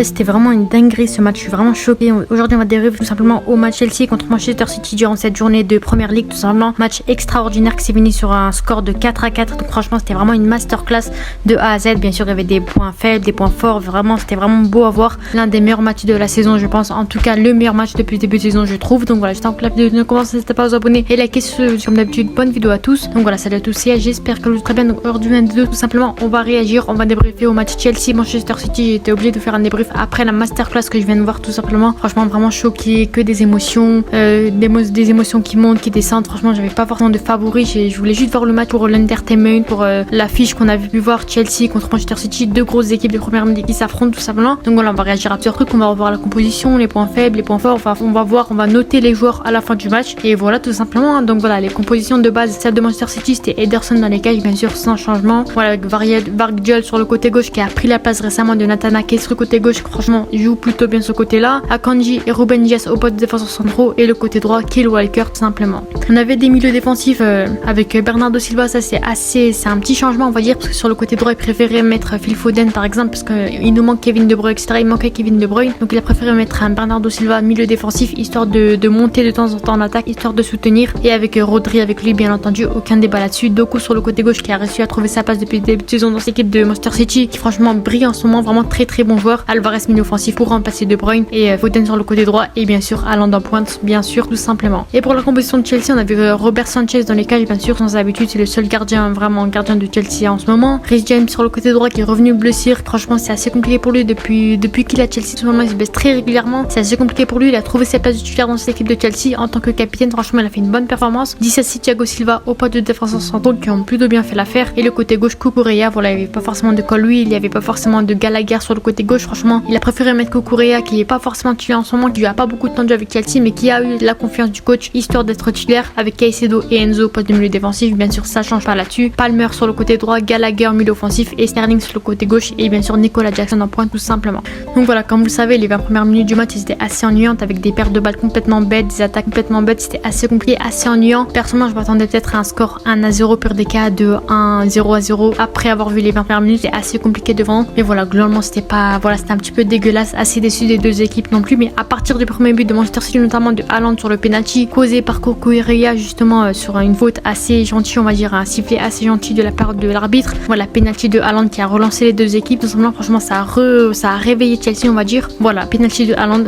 C'était vraiment une dinguerie ce match, je suis vraiment choquée. Aujourd'hui on va débriefer tout simplement au match Chelsea contre Manchester City durant cette journée de Première Ligue, tout simplement match extraordinaire qui s'est fini sur un score de 4-4, donc franchement c'était vraiment une masterclass de A à Z. Bien sûr il y avait des points faibles, des points forts, vraiment c'était vraiment beau à voir, l'un des meilleurs matchs de la saison je pense, en tout cas le meilleur match depuis le début de saison je trouve. Donc voilà, j'espère que la vidéo ne commence, n'hésitez pas à vous abonner et liker comme d'habitude. Bonne vidéo à tous. Donc voilà, salut à tous et j'espère que vous allez très bien. Donc aujourd'hui tout simplement on va réagir, on va débriefer au match Chelsea Manchester City. J'ai été obligé de faire un débrief après la masterclass que je viens de voir tout simplement. Franchement vraiment choqué, que des émotions, des émotions qui montent, qui descendent. Franchement j'avais pas forcément de favoris, je voulais juste voir le match pour l'entertainment, pour l'affiche qu'on avait pu voir, Chelsea contre Manchester City, deux grosses équipes de première ligue qui s'affrontent tout simplement. Donc voilà, on va réagir à plusieurs trucs, on va revoir la composition, les points faibles, les points forts, on va voir, on va noter les joueurs à la fin du match et voilà tout simplement. Donc voilà, les compositions de base, celle de Manchester City c'était Ederson dans les cages bien sûr sans changement, voilà, avec Vardiol sur le côté gauche qui a pris la place récemment de Nathan Ake sur le côté gauche, franchement il joue plutôt bien ce côté là. Akanji et Ruben Dias au poste de défenseurs centraux et le côté droit Kyle Walker tout simplement. On avait des milieux défensifs avec Bernardo Silva, ça c'est un petit changement on va dire, parce que sur le côté droit il préférait mettre Phil Foden par exemple, parce qu'il nous manque Kevin De Bruyne etc, il manquait Kevin De Bruyne, donc il a préféré mettre un Bernardo Silva milieu défensif histoire de monter de temps en temps en attaque, histoire de soutenir, et avec Rodri avec lui bien entendu, aucun débat là-dessus. Doku sur le côté gauche qui a réussi à trouver sa place depuis le début de saison dans cette équipe de Manchester City, qui franchement brille en ce moment, vraiment très très bon joueur. Alvarez milieu offensif pour remplacer De Bruyne et Foden sur le côté droit, et bien sûr Haaland en pointe bien sûr tout simplement. Et pour la composition de Chelsea on a vu Robert Sanchez dans les cages bien sûr, sans habitude c'est le seul gardien vraiment gardien de Chelsea en ce moment. Reece James sur le côté droit qui est revenu blessé, franchement c'est assez compliqué pour lui depuis qu'il a Chelsea, tout simplement il se baisse très régulièrement, c'est assez compliqué pour lui, il a trouvé sa place de titulaire dans cette équipe de Chelsea en tant que capitaine, franchement il a fait une bonne performance. 17 Thiago Silva au poste de défenseurs centraux qui ont plutôt bien fait l'affaire, et le côté gauche Cucurella, voilà il n'y avait pas forcément de Colwill, il n'y avait pas forcément de Gallagher sur le côté gauche, franchement il a préféré mettre Cucurella qui est pas forcément titulaire en ce moment, qui lui a pas beaucoup de temps de jeu avec Chelsea mais qui a eu la confiance du coach histoire d'être titulaire, avec Caicedo et Enzo au poste de milieu défensif, bien sûr ça change pas là-dessus. Palmer sur le côté droit, Gallagher milieu offensif et Sterling sur le côté gauche, et bien sûr Nicolas Jackson en pointe tout simplement. Donc voilà, comme vous le savez les 20 premières minutes du match c'était assez ennuyant, avec des pertes de balles complètement bêtes, des attaques complètement bêtes, c'était assez compliqué, assez ennuyant. Personnellement je m'attendais peut-être à un score 1-0 pur des cas de 1-0 après avoir vu les 20 premières minutes, c'était assez compliqué devant, mais voilà globalement c'était pas, voilà c'était un petit peu dégueulasse, assez déçu des deux équipes non plus. Mais à partir du premier but de Manchester City, notamment de Haaland sur le penalty causé par Cucurella justement sur une faute assez gentille on va dire, un sifflet assez gentil de la part de l'arbitre, voilà penalty de Haaland qui a relancé les deux équipes tout simplement. Franchement ça a réveillé Chelsea on va dire, voilà penalty de Haaland,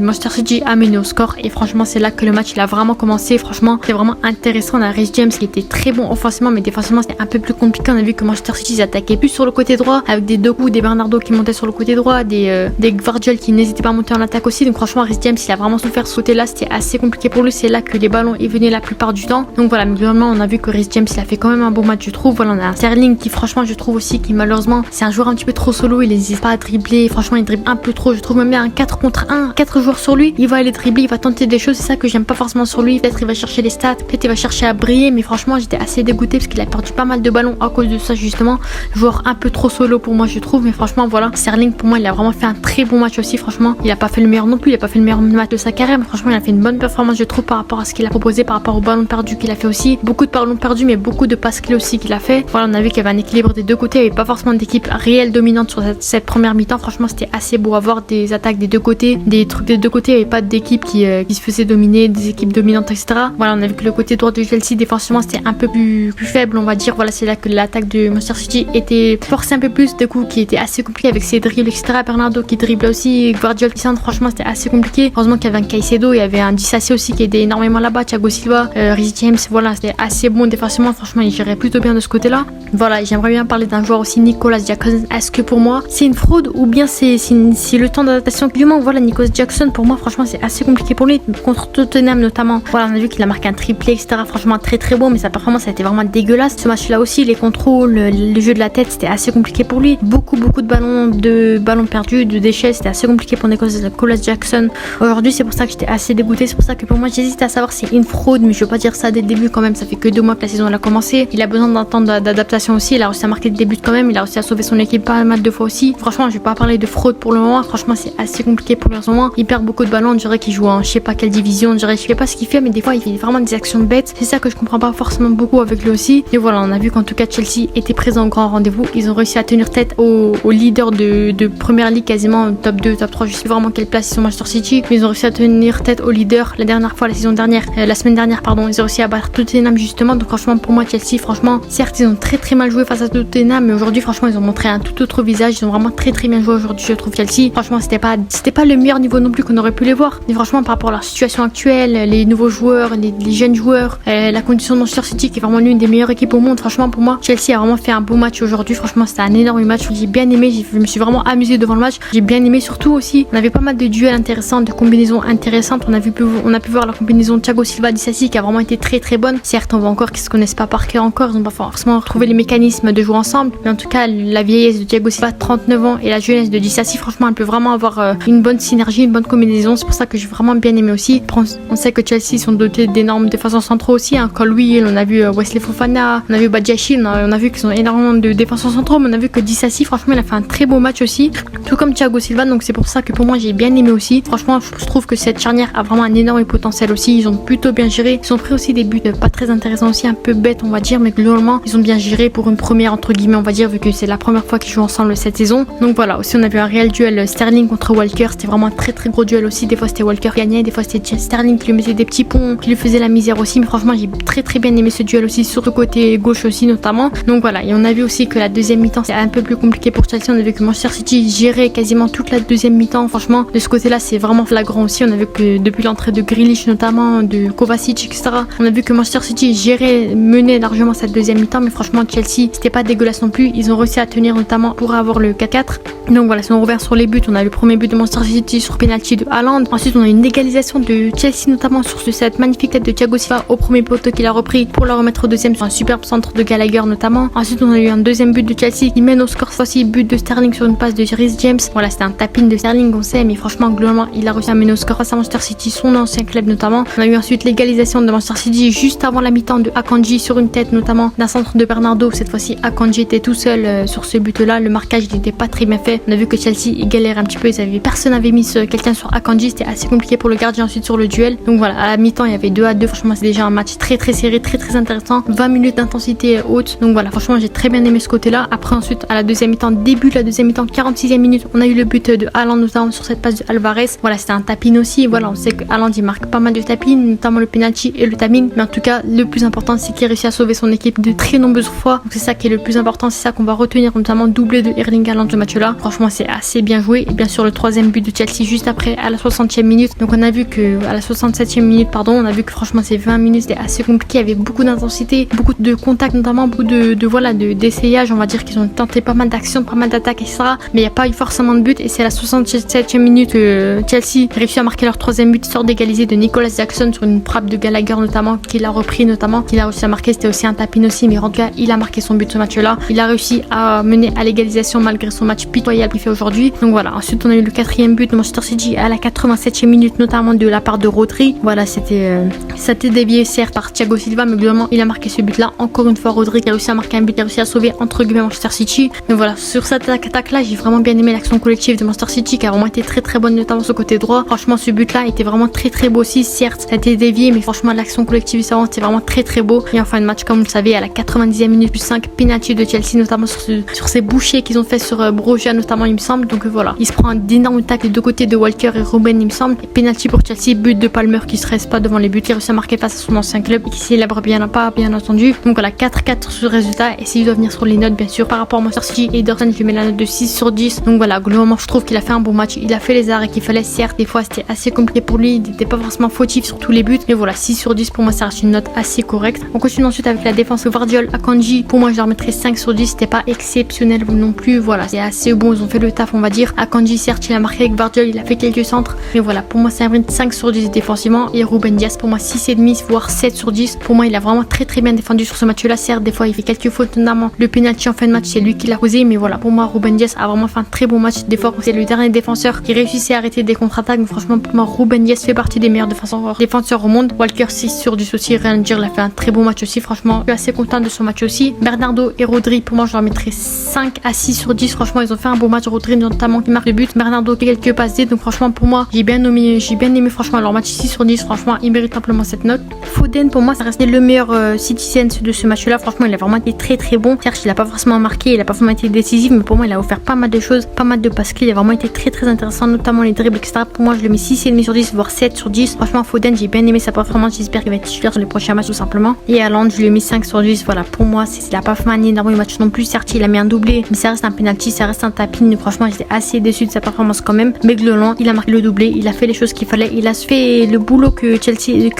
Manchester City a mené au score, et franchement c'est là que le match il a vraiment commencé. Franchement c'est vraiment intéressant. On a Reece James qui était très bon offensivement, mais défensivement c'était un peu plus compliqué. On a vu que Manchester City attaquait plus sur le côté droit, avec des Doku, des Bernardo qui montaient sur le côté droit, des Vardiol qui n'hésitaient pas à monter en attaque aussi. Donc franchement Reece James il a vraiment souffert ce côté là, c'était assez compliqué pour lui, c'est là que les ballons y venaient la plupart du temps. Donc voilà, mais globalement on a vu que Reece James il a fait quand même un bon match je trouve. Voilà, on a un Sterling qui franchement je trouve aussi qui malheureusement c'est un joueur un petit peu trop solo, il n'hésite pas à dribbler, franchement il dribble un peu trop, je trouve. Même bien un 4 contre 1, 4 joueurs sur lui, il va aller dribbler, il va tenter des choses, c'est ça que j'aime pas forcément sur lui. Peut-être il va chercher les stats, peut-être il va chercher à briller, mais franchement j'étais assez dégoûté parce qu'il a perdu pas mal de ballons à cause de ça justement, joueur un peu trop solo pour moi je trouve. Mais franchement voilà, Sterling pour moi il a vraiment fait un très bon match aussi, franchement il a pas fait le meilleur non plus, il a pas fait le meilleur match de sa carrière, mais franchement il a fait une bonne performance je trouve par rapport à ce qu'il a proposé, par rapport aux ballons perdus qu'il a fait aussi, beaucoup de ballons perdus mais beaucoup de passes clés aussi qu'il a fait. Voilà, on a vu qu'il y avait un équilibre des deux côtés, il n'y avait pas forcément d'équipe réelle dominante sur cette première mi-temps, franchement c'était assez beau à voir, des attaques des deux côtés, des trucs des deux côtés, il n'y avait pas d'équipe qui se faisait dominer, des équipes dominantes etc. Voilà, on a vu que le côté droit de Chelsea défensivement c'était un peu plus faible on va dire, voilà c'est là que l'attaque de Manchester City était forcée un peu plus, du coup qui était assez compliqué avec ses dribbles etc, Bernardo qui dribble aussi, Guardiola qui centre, franchement c'était assez compliqué. Heureusement qu'il y avait un Caicedo, il y avait un Disasi aussi qui aidait énormément là-bas, Thiago Silva, Reece James, voilà c'était assez bon défensivement, franchement il gérait plutôt bien de ce côté là. Voilà, j'aimerais bien parler d'un joueur aussi, Nicolas Jackson. Est-ce que pour moi c'est une fraude ou bien c'est le temps d'adaptation qui lui manque? Voilà, Nicolas Jackson pour moi franchement c'est assez compliqué pour lui, contre Tottenham notamment, voilà on a vu qu'il a marqué un triplé etc, franchement très très bon, mais sa performance a été vraiment dégueulasse ce match là aussi, les contrôles, le jeu de la tête c'était assez compliqué pour lui, beaucoup de ballons perdus, de déchets, c'était assez compliqué pour Nicolas Jackson aujourd'hui. C'est pour ça que j'étais assez dégoûtée, c'est pour ça que pour moi j'hésite à savoir si c'est une fraude, mais je veux pas dire ça dès le début quand même, ça fait que 2 mois que la saison elle a commencé, il a besoin d'un temps d'adaptation aussi, il a réussi à marquer des buts quand même, il a réussi à sauver son équipe pas mal de fois aussi. Franchement je vais pas parler de fraude pour le moment, franchement c'est assez compliqué pour lui en ce moment, il perd beaucoup de ballons, on dirait qu'il joue en je sais pas quelle division, on dirait je sais pas ce qu'il fait, mais des fois il fait vraiment des actions bêtes, c'est ça que je comprends pas forcément beaucoup avec lui aussi. Et voilà, on a vu qu'en tout cas Chelsea était présent au grand rendez-vous, ils ont réussi à tenir tête au leader de première Premier League quasiment top 2, top 3, je sais vraiment quelle place ils sont Manchester City, mais ils ont réussi à tenir tête au leader la dernière fois, la semaine dernière pardon, ils ont réussi à battre Tottenham justement. Donc franchement pour moi Chelsea, franchement certes ils ont très mal joué face à Tottenham, mais aujourd'hui franchement ils ont montré un tout autre visage, ils ont vraiment très bien joué aujourd'hui je trouve Chelsea. Franchement c'était pas le meilleur niveau non plus qu'on aurait pu les voir, mais franchement par rapport à leur situation actuelle, les nouveaux joueurs, les jeunes joueurs, la condition de Manchester City qui est vraiment l'une des meilleures équipes au monde, franchement pour moi Chelsea a vraiment fait un beau match aujourd'hui. Franchement c'était un énorme match, j'ai bien aimé, je me suis vraiment amusée devant le match, j'ai bien aimé. Surtout aussi on avait pas mal de duels intéressants, de combinaisons intéressantes. On a pu voir la combinaison Thiago Silva Disasi qui a vraiment été très bonne. Certes on voit encore qu'ils se connaissent pas par cœur encore, ils ont pas forcément trouvé les mécanismes de jouer ensemble, mais en tout cas la vieillesse de Thiago Silva 39 ans et la jeunesse de Disasi, franchement elle peut vraiment avoir une bonne synergie, une bonne combinaison. C'est pour ça que j'ai vraiment bien aimé aussi. On sait que Chelsea sont dotés d'énormes défenseurs centraux aussi, hein. Colwill, on a vu Wesley Fofana, on a vu Badiashile, on a vu qu'ils ont énormément de défenseurs centraux, mais on a vu que Disasi franchement il a fait un très beau match aussi, tout comme Thiago Silva. Donc c'est pour ça que pour moi j'ai bien aimé aussi. Franchement je trouve que cette charnière a vraiment un énorme potentiel aussi, ils ont plutôt bien géré, ils ont pris aussi des buts pas très intéressants aussi, un peu bêtes on va dire, mais globalement ils ont bien géré pour une première entre guillemets on va dire, vu que c'est la première fois qu'ils jouent ensemble cette saison. Donc voilà, aussi on a vu un réel duel Sterling contre Walker, c'était vraiment un très gros duel aussi. Des fois c'était Walker qui gagnait, des fois c'était Sterling qui lui mettait des petits ponts, qui lui faisait la misère aussi, mais franchement j'ai très bien aimé ce duel aussi, sur le côté gauche aussi notamment. Donc voilà, et on a vu aussi que la deuxième mi-temps c'est un peu plus compliqué pour Chelsea. On a vu que Manchester City gérait quasiment toute la deuxième mi-temps. Franchement de ce côté là c'est vraiment flagrant aussi. On a vu que depuis l'entrée de Grealish notamment, de Kovacic etc, on a vu que Manchester City menait largement cette deuxième mi-temps, mais franchement Chelsea c'était pas dégueulasse non plus, ils ont réussi à tenir notamment pour avoir le 4-4. Donc voilà, si on revient sur les buts, on a le premier but de Manchester City sur penalty de Haaland. Ensuite on a une égalisation de Chelsea notamment sur cette magnifique tête de Thiago Silva au premier poteau qu'il a repris pour la remettre au deuxième sur un superbe centre de Gallagher notamment. Ensuite on a eu un deuxième but de Chelsea qui mène au score, cette fois-ci but de Sterling sur une passe de Reece James. Voilà, c'était un tap-in de Sterling on sait, mais franchement globalement il a réussi à mener au score face à Manchester City, son ancien club notamment. On a eu ensuite l'égalisation de Manchester City juste avant la mi-temps de Akanji sur une tête notamment d'un centre de Bernardo. Cette fois-ci Akanji était tout seul sur ce but là, le marquage n'était pas très bien fait. On a vu que Chelsea il galère un petit peu, personne n'avait mis quelqu'un sur Akanji, c'était assez compliqué pour le gardien ensuite sur le duel. Donc voilà, à la mi-temps il y avait 2-2, franchement c'est déjà un match très serré, très intéressant, 20 minutes d'intensité haute. Donc voilà, franchement j'ai très bien aimé ce côté là. Après ensuite à la deuxième mi-temps, début de la deuxième mi-temps, 46e minute, on a eu le but de Haaland notamment sur cette passe de Alvarez. Voilà, c'était un tap-in aussi. Voilà, on sait que Haaland il marque pas mal de tap-in, notamment le penalty et le tap-in, mais en tout cas le plus important c'est qu'il a réussi à sauver son équipe de très nombreuses fois. Donc c'est ça qui est le plus important, c'est ça qu'on va retenir, notamment doublé de Erling Haaland ce match là. Franchement c'est assez bien joué. Et bien sûr le troisième but de Chelsea juste après à la 60e minute. Donc on a vu que à la 67e minute on a vu que franchement ces 20 minutes c'était assez compliqué, il y avait beaucoup d'intensité, beaucoup de contacts notamment, beaucoup d'essayages, on va dire qu'ils ont tenté pas mal d'actions, pas mal d'attaques etc, mais il n'y a pas eu forcément de but. Et c'est à la 67e minute que Chelsea réussit à marquer leur troisième but, sort d'égaliser de Nicolas Jackson sur une frappe de Gallagher notamment, qu'il a repris notamment, qu'il a réussi à marquer. C'était aussi un tap-in aussi, mais en tout cas il a marqué son but ce match là, il a réussi à mener à l'égalisation malgré son match pitoyable qu'il fait aujourd'hui. Donc voilà, ensuite on a eu le quatrième but de Manchester City à la 87e minute notamment de la part de Rodri. Voilà, c'était dévié certes par Thiago Silva, mais globalement il a marqué ce but là. Encore une fois Rodri qui a réussi à marquer un but, qui a réussi à sauver entre guillemets Manchester City. Mais voilà, sur cette attaque là j'ai vraiment bien aimé l'action collective de Manchester City qui a vraiment été très bonne, notamment sur le côté droit. Franchement ce but là était vraiment très beau aussi, certes ça a été dévié, mais franchement l'action collective c'était vraiment très beau. Et en fin de match, comme vous le savez, à la 90e minute plus 5, penalty de Chelsea notamment sur ces bouchées qu'ils ont fait sur Broja notamment il me semble. Donc voilà, il se prend un énorme tacle des deux côtés de Walker et Ruben il me semble, et penalty pour Chelsea, but de Palmer qui se reste pas devant les buts, il a réussi à marquer face à son ancien club et qui célèbre bien entendu. Donc voilà, 4-4 sur le résultat. Et s'il doit venir sur les notes bien sûr par rapport à Manchester City et Ederson, je lui mets la note de 6 sur 10. Donc voilà, globalement je trouve qu'il a fait un bon match, il a fait les arrêts qu'il fallait. Certes des fois c'était assez compliqué pour lui, il n'était pas forcément fautif sur tous les buts, mais voilà, 6 sur 10 pour moi ça reste une note assez correcte. On continue ensuite avec la défense. Gvardiol, Akanji, pour moi je leur mettrais 5 sur 10, c'était pas exceptionnel non plus. Voilà, c'est assez bon, ils ont fait le taf on va dire. Akanji certes il a marqué, avec Gvardiol il a fait quelques centres, mais voilà, pour moi c'est un 5 sur 10 défensivement. Et Ruben Dias pour moi 6,5 voire 7 sur 10. Pour moi il a vraiment très bien défendu sur ce match là. Certes des fois il fait quelques fautes, notamment le penalty en fin de match c'est lui qui l'a causé, mais voilà, pour moi Ruben Dias a vraiment fait un très bon match. Des fois c'est le dernier défenseur qui réussissait à arrêter des contre-attaques, mais franchement pour moi Ruben Dias fait partie des meilleurs défenseurs au monde. Walker 6 sur 10 aussi, rien à dire, il a fait un très bon match aussi. Franchement je suis assez content de son match aussi. Bernardo et Rodri, pour moi je leur mettrais 5 à 6 sur 10. Franchement ils ont fait un bon match. Rodri notamment qui marque le but, Bernardo quelques passes D. Donc franchement pour moi j'ai bien aimé franchement leur match. 6 sur 10, franchement il mérite amplement cette note. Foden pour moi ça restait le meilleur citizen de ce match là. Franchement il a vraiment été très bon. Certes il a pas forcément marqué, il a pas forcément été décisif, mais pour moi il a offert pas mal de choses. pas mal de passes clés. Il a vraiment été très intéressant, notamment les dribbles, etc. Pour moi, je le mets 6,5 sur 10, voire 7 sur 10. Franchement, Foden, j'ai bien aimé sa performance. J'espère qu'il va être titulaire sur les prochains matchs, tout simplement. Et Haaland, je lui ai mis 5 sur 10. Voilà, pour moi, il a pas fait un énorme match non plus. Certes, il a mis un doublé, mais ça reste un penalty, ça reste un tapin. Franchement, j'étais assez déçu de sa performance quand même. Mais globalement, il a marqué le doublé, il a fait les choses qu'il fallait, il a fait le boulot que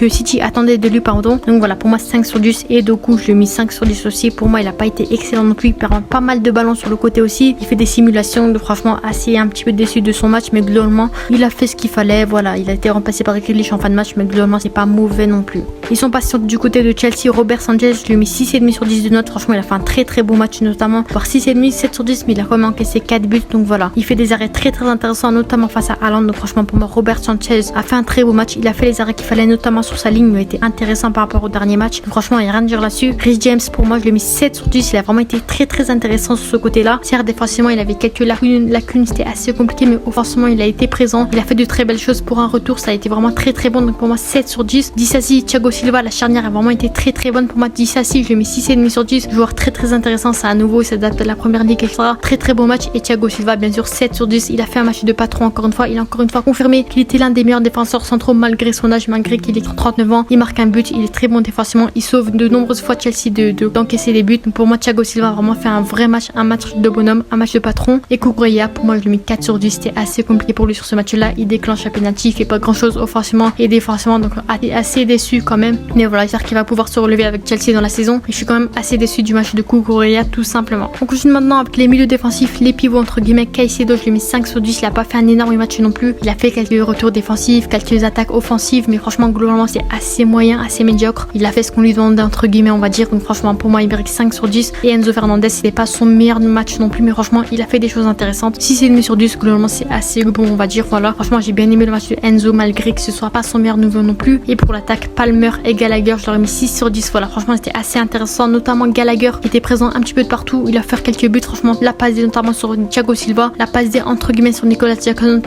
City attendait de lui, pardon. Donc voilà, pour moi, 5 sur 10. Et Doku, je lui ai mis 5 sur 10 aussi. Pour moi, il a pas été excellent non plus. Il perd pas mal de ballons sur le côté aussi. Il fait des simulations, franchement, assez un petit peu déçu de son match, mais globalement, il a fait ce qu'il fallait. Voilà, il a été remplacé par Grealish en fin de match, mais globalement, c'est pas mauvais non plus. Ils sont passés du côté de Chelsea. Robert Sanchez, je lui ai mis 6,5 sur 10 de notes. Franchement, il a fait un très beau match, notamment voire 6,5, 7 sur 10, mais il a quand même encaissé 4 buts. Donc voilà, il fait des arrêts très intéressants, notamment face à Haaland. Donc franchement, pour moi, Robert Sanchez a fait un très beau match. Il a fait les arrêts qu'il fallait, notamment sur sa ligne. Il a été intéressant par rapport au dernier match. Donc, franchement, il n'y a rien à dire là-dessus. Rhys James, pour moi, je lui ai mis 7 sur 10. Il a vraiment été très intéressant sur ce côté-là. Certes, défensivement, il avait quelques lacunes, c'était assez compliqué, mais offensivement, il a été présent. Il a fait de très belles choses pour un retour. Ça a été vraiment très bon. Donc pour moi, 7 sur 10. Disasi, Thiago Silva, la charnière a vraiment été très bonne pour moi. Disasi, je lui ai mis 6,5 sur 10. Joueur très intéressant. C'est à nouveau, ça date de la première ligue, etc. Très bon match. Et Thiago Silva, bien sûr, 7 sur 10. Il a fait un match de patron encore une fois. Il a encore une fois confirmé qu'il était l'un des meilleurs défenseurs centraux malgré son âge, malgré qu'il ait 39 ans. Il marque un but. Il est très bon défensivement. Il sauve de nombreuses fois Chelsea d'encaisser des buts. Donc pour moi, Thiago Silva a vraiment fait un vrai match, un match de bonhomme, un match de patron. Et Cucurella, pour moi, je lui ai mis 4 sur 10. C'était assez compliqué pour lui sur ce match-là. Il déclenche un penalty, il fait pas grand-chose offensivement et défensivement, donc assez déçu quand même. Mais voilà, j'espère qu'il va pouvoir se relever avec Chelsea dans la saison. Et je suis quand même assez déçu du match de Cucurella, tout simplement. On continue maintenant avec les milieux défensifs, les pivots entre guillemets. Caicedo, je lui ai mis 5 sur 10. Il a pas fait un énorme match non plus. Il a fait quelques retours défensifs, quelques attaques offensives, mais franchement, globalement, c'est assez moyen, assez médiocre. Il a fait ce qu'on lui demandait entre guillemets, on va dire. Donc franchement, pour moi, il mérite 5 sur 10. Et Enzo Fernandez, c'était pas son meilleur match non plus, mais franchement, il a fait des choses intéressantes. 6,5 sur 10, globalement, c'est assez bon, on va dire. Voilà, franchement, j'ai bien aimé le match de Enzo, malgré que ce soit pas son meilleur nouveau non plus. Et pour l'attaque, Palmer et Gallagher, je leur ai mis 6 sur 10. Voilà, franchement, c'était assez intéressant, notamment Gallagher qui était présent un petit peu de partout. Il a fait quelques buts, franchement, la passe D notamment sur Thiago Silva, la passe D entre guillemets sur Nicolas Jackson,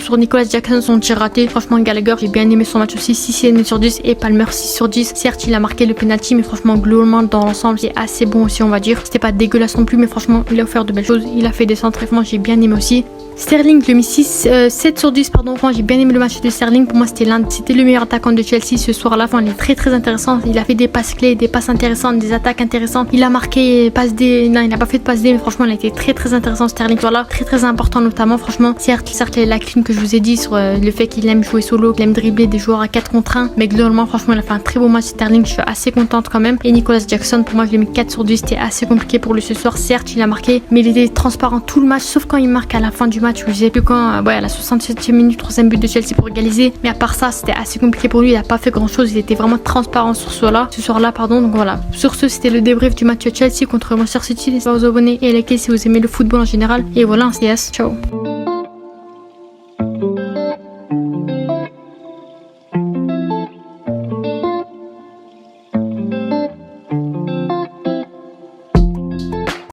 son tir raté. Franchement, Gallagher, j'ai bien aimé son match aussi, 6,5 sur 10. Et Palmer, 6 sur 10. Certes, il a marqué le penalty, mais franchement, globalement, dans l'ensemble, c'est assez bon aussi, on va dire. C'était pas dégueulasse non plus, mais franchement, il a offert de belles choses. Il a fait des centres, franchement, j'ai bien aimé aussi. Sterling, je lui ai mis 7 sur 10, pardon. Enfin, j'ai bien aimé le match de Sterling. Pour moi, c'était le meilleur attaquant de Chelsea ce soir-là. Enfin, il est très intéressant. Il a fait des passes clés, des passes intéressantes, des attaques intéressantes. Il a marqué passe D. Non, il n'a pas fait de passe D, mais franchement, il a été très intéressant, Sterling. Voilà, très important, notamment. Franchement, certes, les lacunes que je vous ai dit sur le fait qu'il aime jouer solo, qu'il aime dribbler des joueurs à 4 contre 1. Mais globalement, franchement, il a fait un très beau match, Sterling. Je suis assez contente quand même. Et Nicolas Jackson, pour moi, je lui ai mis 4 sur 10. C'était assez compliqué pour lui ce soir. Certes, il a marqué, mais il était transparent tout le match, sauf quand il marque à la fin du match. Je sais plus quand. À la 67e minute, 3e but de Chelsea pour égaliser. Mais à part ça, c'était assez compliqué pour lui. Il a pas fait grand chose. Il était vraiment transparent ce soir-là, pardon. Donc voilà. Sur ce, c'était le débrief du match de Chelsea contre Manchester City. N'hésitez pas à vous abonner et à liker si vous aimez le football en général. Et voilà, c'est ciao.